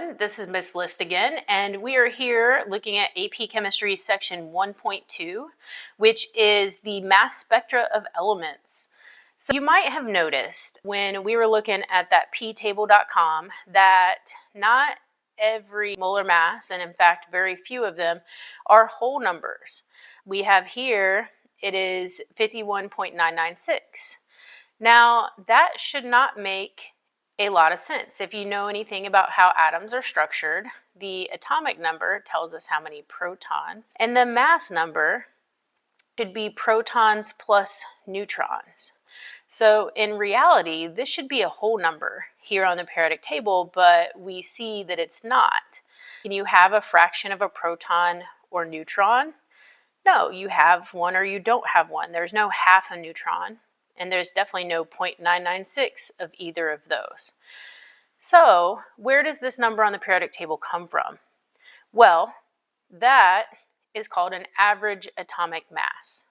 everyone. This is Miss List again, and we are here looking at AP Chemistry section 1.2, which is the mass spectra of elements. So you might have noticed when we were looking at that ptable.com that not every molar mass, and in fact very few of them, are whole numbers. We have here, it is 51.996. Now that should not make a lot of sense. If you know anything about how atoms are structured, the atomic number tells us how many protons, and the mass number should be protons plus neutrons. So in reality, this should be a whole number here on the periodic table, but we see that it's not. Can you have a fraction of a proton or neutron? No, you have one or you don't have one. There's no half a neutron, and there's definitely no 0.996 of either of those. So where does this number on the periodic table come from? Well, that is called an average atomic mass.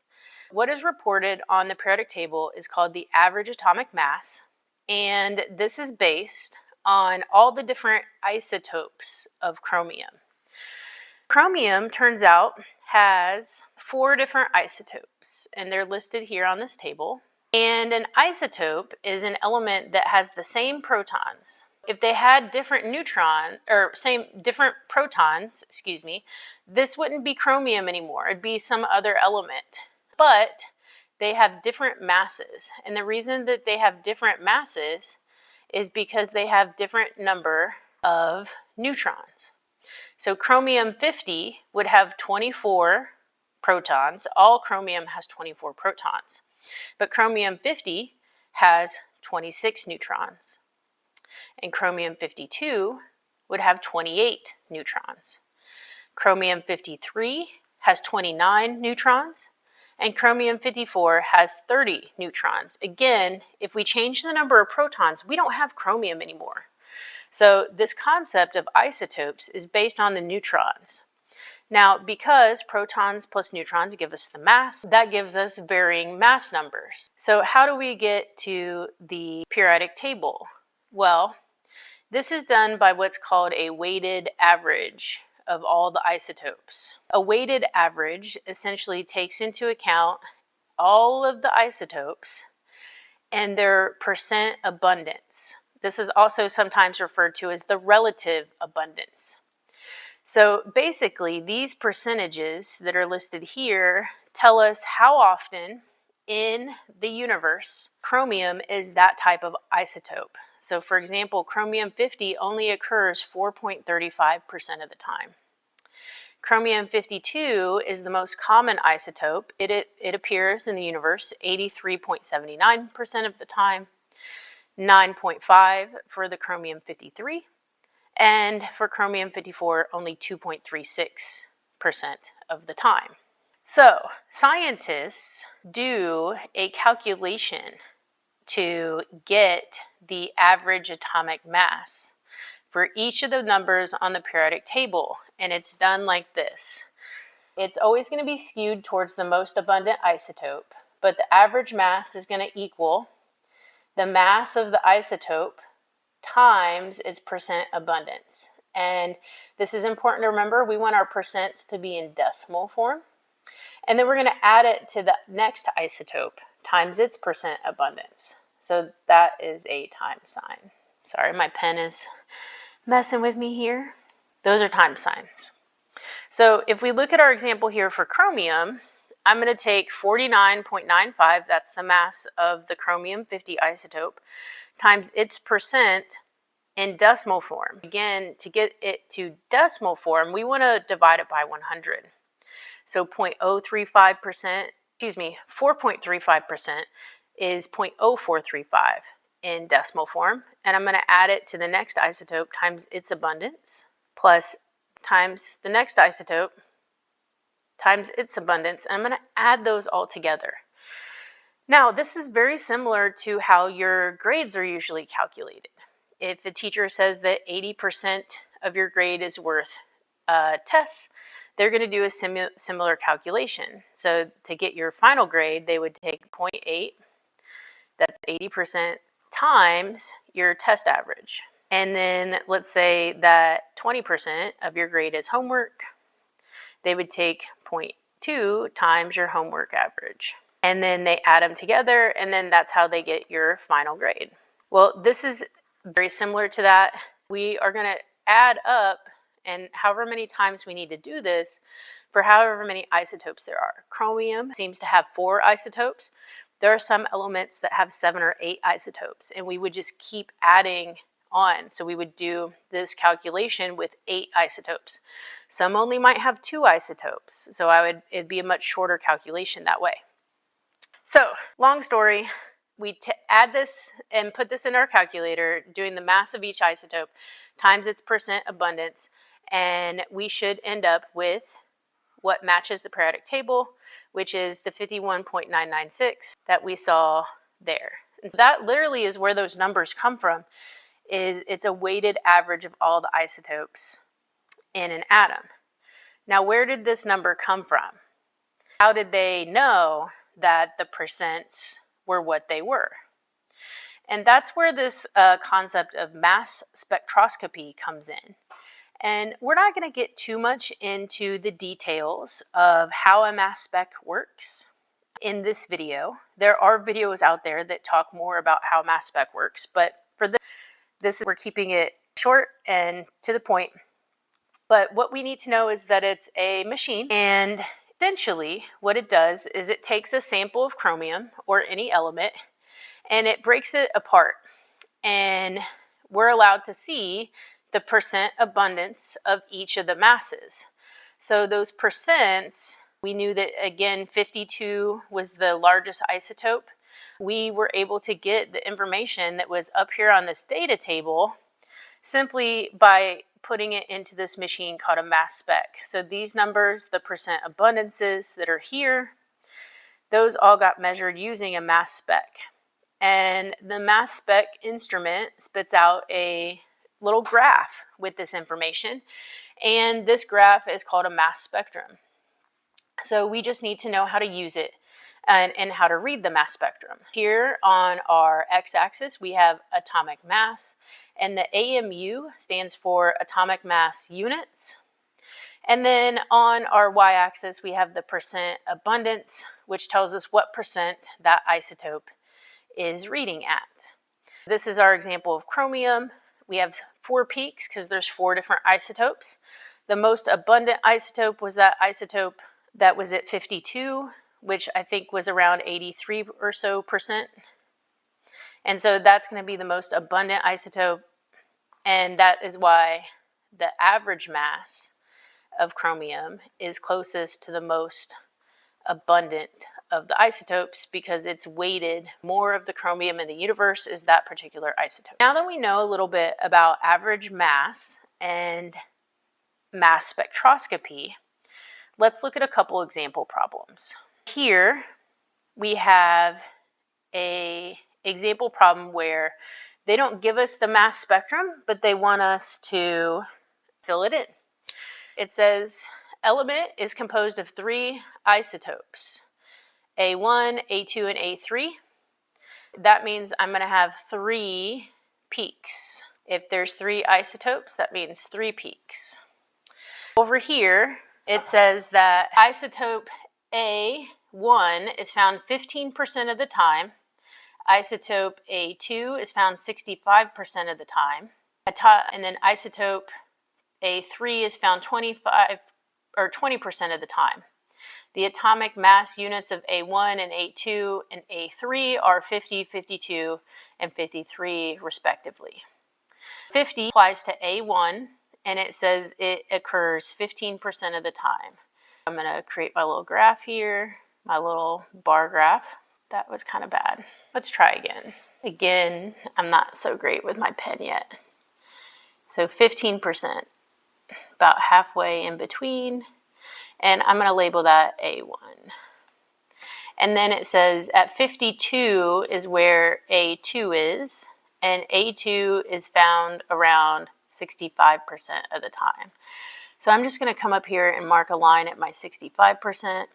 What is reported on the periodic table is called the average atomic mass, and this is based on all the different isotopes of chromium. Chromium, turns out, has 4 different isotopes, and they're listed here on this table. And an isotope is an element that has the same protons. If they had different different protons, this wouldn't be chromium anymore. It'd be some other element. But they have different masses. And the reason that they have different masses is because they have different number of neutrons. So chromium 50 would have 24 protons. All chromium has 24 protons. But chromium 50 has 26 neutrons. And chromium 52 would have 28 neutrons. Chromium 53 has 29 neutrons. And chromium 54 has 30 neutrons. Again, if we change the number of protons, we don't have chromium anymore. So this concept of isotopes is based on the neutrons. Now, because protons plus neutrons give us the mass, that gives us varying mass numbers. So how do we get to the periodic table? Well, this is done by what's called a weighted average of all the isotopes. A weighted average essentially takes into account all of the isotopes and their percent abundance. This is also sometimes referred to as the relative abundance. So basically, these percentages that are listed here tell us how often in the universe chromium is that type of isotope. So for example, chromium 50 only occurs 4.35% of the time. Chromium 52 is the most common isotope. It appears in the universe 83.79% of the time, 9.5 for the chromium 53, and for chromium 54, only 2.36% of the time. So scientists do a calculation to get the average atomic mass for each of the numbers on the periodic table, and it's done like this. It's always going to be skewed towards the most abundant isotope, but the average mass is going to equal the mass of the isotope times its percent abundance. And this is important to remember. We want our percents to be in decimal form. And then we're going to add it to the next isotope times its percent abundance. So that is a time sign. Sorry, my pen is messing with me here. Those are time signs. So if we look at our example here for chromium, I'm going to take 49.95, that's the mass of the chromium 50 isotope, times its percent in decimal form. Again, to get it to decimal form, we want to divide it by 100. So 4.35% is 0.0435 in decimal form. And I'm going to add it to the next isotope times its abundance, plus times the next isotope times its abundance. And I'm going to add those all together. Now, this is very similar to how your grades are usually calculated. If a teacher says that 80% of your grade is worth tests, they're going to do a similar calculation. So to get your final grade, they would take 0.8, that's 80%, times your test average. And then let's say that 20% of your grade is homework. They would take 0.2 times your homework average. And then they add them together, and then that's how they get your final grade. Well, this is very similar to that. We are going to add up, and however many times we need to do this for however many isotopes there are. Chromium seems to have 4 isotopes. There are some elements that have 7 or 8 isotopes, and we would just keep adding on. So we would do this calculation with 8 isotopes. Some only might have 2 isotopes, so it'd be a much shorter calculation that way. So, long story, we add this and put this in our calculator, doing the mass of each isotope times its percent abundance, and we should end up with what matches the periodic table, which is the 51.996 that we saw there. And so that literally is where those numbers come from. It's a weighted average of all the isotopes in an atom. Now, where did this number come from? How did they know that the percents were what they were? And that's where this concept of mass spectroscopy comes in. And we're not going to get too much into the details of how a mass spec works in this video. There are videos out there that talk more about how mass spec works, but for this we're keeping it short and to the point. But what we need to know is that it's a machine, and essentially what it does is it takes a sample of chromium or any element and it breaks it apart, and we're allowed to see the percent abundance of each of the masses. So those percents, we knew that again 52 was the largest isotope. We were able to get the information that was up here on this data table simply by putting it into this machine called a mass spec. So these numbers, the percent abundances that are here, those all got measured using a mass spec. And the mass spec instrument spits out a little graph with this information, and this graph is called a mass spectrum. So we just need to know how to use it and how to read the mass spectrum. Here on our x-axis we have atomic mass, and the AMU stands for atomic mass units. And then on our y-axis we have the percent abundance, which tells us what percent that isotope is reading at. This is our example of chromium. We have 4 peaks because there's 4 different isotopes. The most abundant isotope was that isotope that was at 52, which I think was around 83 or so percent. And so that's going to be the most abundant isotope, and that is why the average mass of chromium is closest to the most abundant of the isotopes, because it's weighted more of the chromium in the universe is that particular isotope. Now that we know a little bit about average mass and mass spectroscopy, let's look at a couple example problems. Here we have an example problem where they don't give us the mass spectrum, but they want us to fill it in. It says element is composed of 3 isotopes, A1, A2, and A3. That means I'm going to have 3 peaks. If there's 3 isotopes, that means 3 peaks. Over here, it says that isotope A1 is found 15% of the time. Isotope A2 is found 65% of the time. And then isotope A3 is found 20% of the time. The atomic mass units of A1 and A2 and A3 are 50, 52, and 53 respectively. 50 applies to A1, and it says it occurs 15% of the time. I'm going to create my little graph here, my little bar graph. That was kind of bad. Let's try again. Again, I'm not so great with my pen yet. So 15%, about halfway in between. And I'm going to label that A1. And then it says at 52 is where A2 is, and A2 is found around 65% of the time. So I'm just going to come up here and mark a line at my 65%,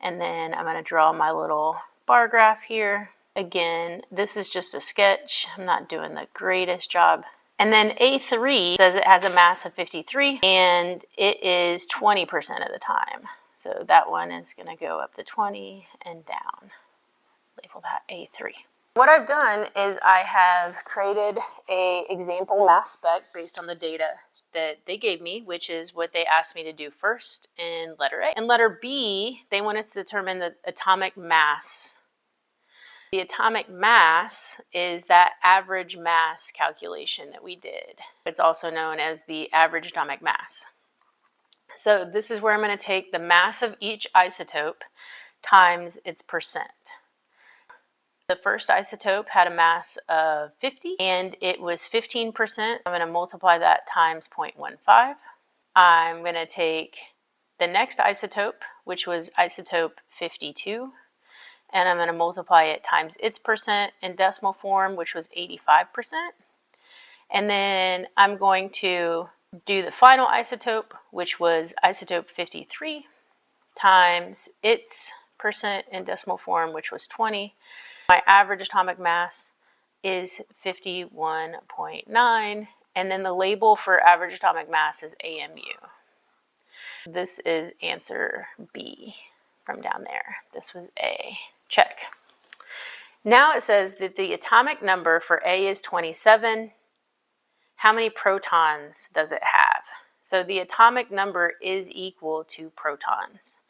and then I'm going to draw my little bar graph here. Again, this is just a sketch. I'm not doing the greatest job And then A3 says it has a mass of 53 and it is 20% of the time. So that one is going to go up to 20 and down. Label that A3. What I've done is I have created an example mass spec based on the data that they gave me, which is what they asked me to do first in letter A. In letter B, they want us to determine the atomic mass. The atomic mass is that average mass calculation that we did. It's also known as the average atomic mass. So this is where I'm going to take the mass of each isotope times its percent. The first isotope had a mass of 50 and it was 15%. I'm going to multiply that times 0.15. I'm going to take the next isotope, which was isotope 52, and I'm going to multiply it times its percent in decimal form, which was 85%. And then I'm going to do the final isotope, which was isotope 53, times its percent in decimal form, which was 20. My average atomic mass is 51.9, and then the label for average atomic mass is AMU. This is answer B from down there. This was A. Check. Now it says that the atomic number for A is 27. How many protons does it have? So the atomic number is equal to protons.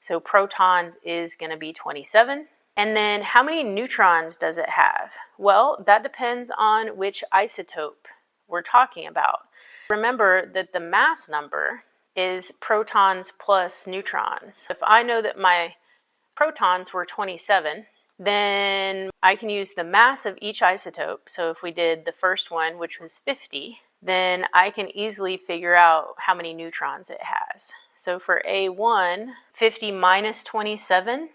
So protons is going to be 27. And then how many neutrons does it have? Well, that depends on which isotope we're talking about. Remember that the mass number is protons plus neutrons. If I know that my protons were 27, then I can use the mass of each isotope. So if we did the first one, which was 50, then I can easily figure out how many neutrons it has. So for A1, 50 minus 27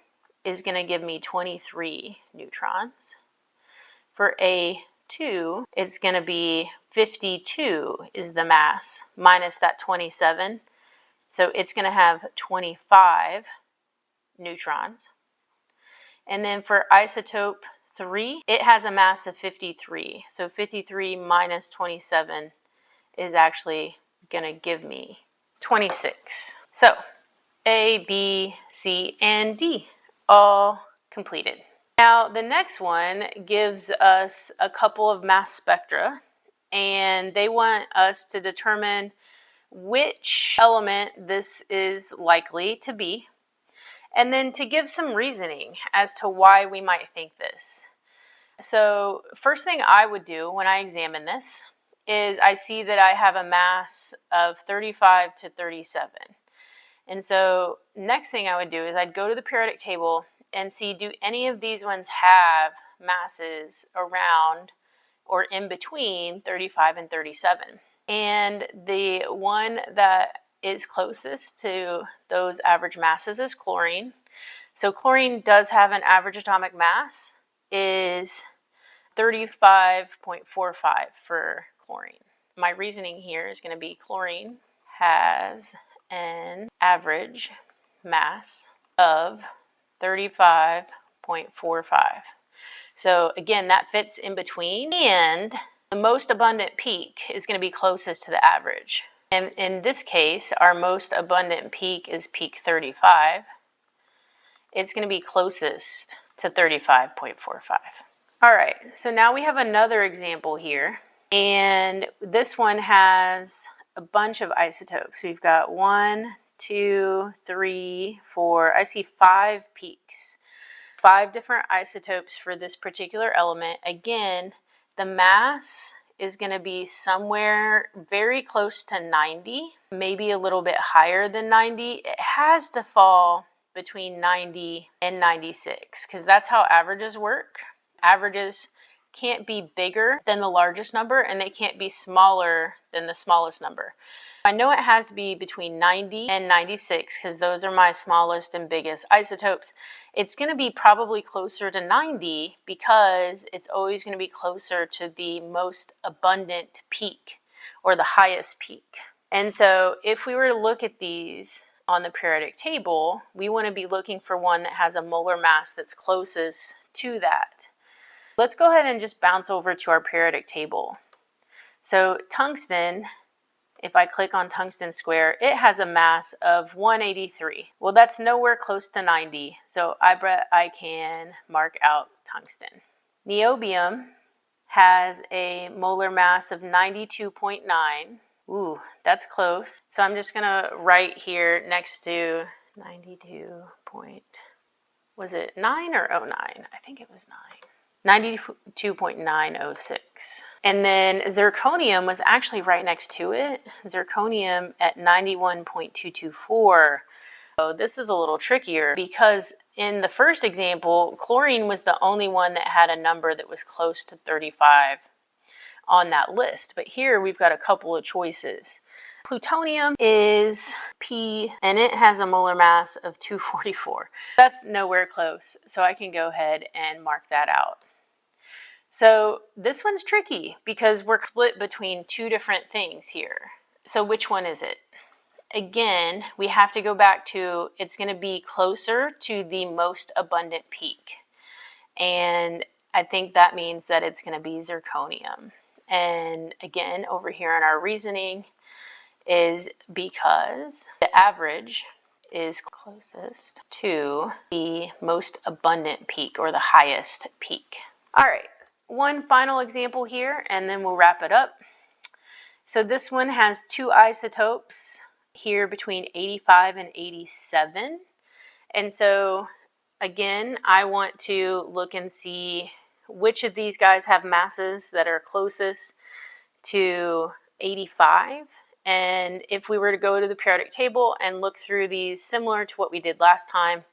is going to give me 23 neutrons. For A2, it's going to be 52 is the mass minus that 27. So it's going to have 25 neutrons. And then for isotope 3, it has a mass of 53. So 53 minus 27 is actually going to give me 26. So A, B, C, and D. All completed. Now the next one gives us a couple of mass spectra, and they want us to determine which element this is likely to be, and then to give some reasoning as to why we might think this. So first thing I would do when I examine this is I see that I have a mass of 35 to 37. And so next thing I would do is I'd go to the periodic table and see, do any of these ones have masses around or in between 35 and 37? And the one that is closest to those average masses is chlorine. So chlorine does have an average atomic mass, is 35.45 for chlorine. My reasoning here is going to be chlorine has an average mass of 35.45. So again, that fits in between, and the most abundant peak is going to be closest to the average. And in this case, our most abundant peak is peak 35. It's going to be closest to 35.45. All right, so now we have another example here, and this one has a bunch of isotopes. We've got 1, 2, 3, 4. I see 5 peaks. 5 different isotopes for this particular element. Again, the mass is going to be somewhere very close to 90, maybe a little bit higher than 90. It has to fall between 90 and 96 because that's how averages work. Averages can't be bigger than the largest number, and they can't be smaller than the smallest number. I know it has to be between 90 and 96 because those are my smallest and biggest isotopes. It's going to be probably closer to 90 because it's always going to be closer to the most abundant peak or the highest peak. And so if we were to look at these on the periodic table, we want to be looking for one that has a molar mass that's closest to that. Let's go ahead and just bounce over to our periodic table. So tungsten, if I click on tungsten square, it has a mass of 183. Well, that's nowhere close to 90, so I bet I can mark out tungsten. Niobium has a molar mass of 92.9. Ooh, that's close. So I'm just gonna write here next to 92 point, was it 9 or 09? I think it was 9. 92.906. And then zirconium was actually right next to it. Zirconium at 91.224. So this is a little trickier because in the first example, chlorine was the only one that had a number that was close to 35 on that list. But here we've got a couple of choices. Plutonium is P, and it has a molar mass of 244. That's nowhere close, so I can go ahead and mark that out. So this one's tricky because we're split between two different things here. So which one is it? Again, we have to go back to, it's going to be closer to the most abundant peak. And I think that means that it's going to be zirconium. And again, over here in our reasoning is because the average is closest to the most abundant peak or the highest peak. All right, one final example here and then we'll wrap it up. So this one has two isotopes here between 85 and 87. And so again, I want to look and see which of these guys have masses that are closest to 85. And if we were to go to the periodic table and look through these similar to what we did last time,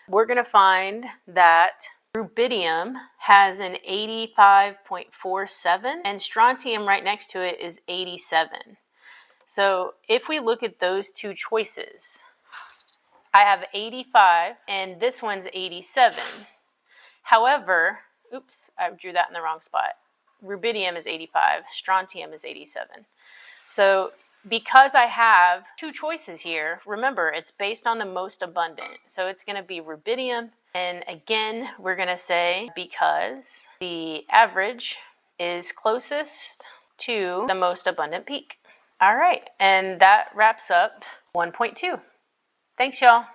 we're going to find that rubidium has an 85.47 and strontium right next to it is 87. So if we look at those two choices, I have 85 and this one's 87. However, oops, I drew that in the wrong spot. Rubidium is 85, strontium is 87. So because I have two choices here, remember it's based on the most abundant. So it's going to be rubidium. And again, we're going to say because the average is closest to the most abundant peak. All right, and that wraps up 1.2. Thanks, y'all.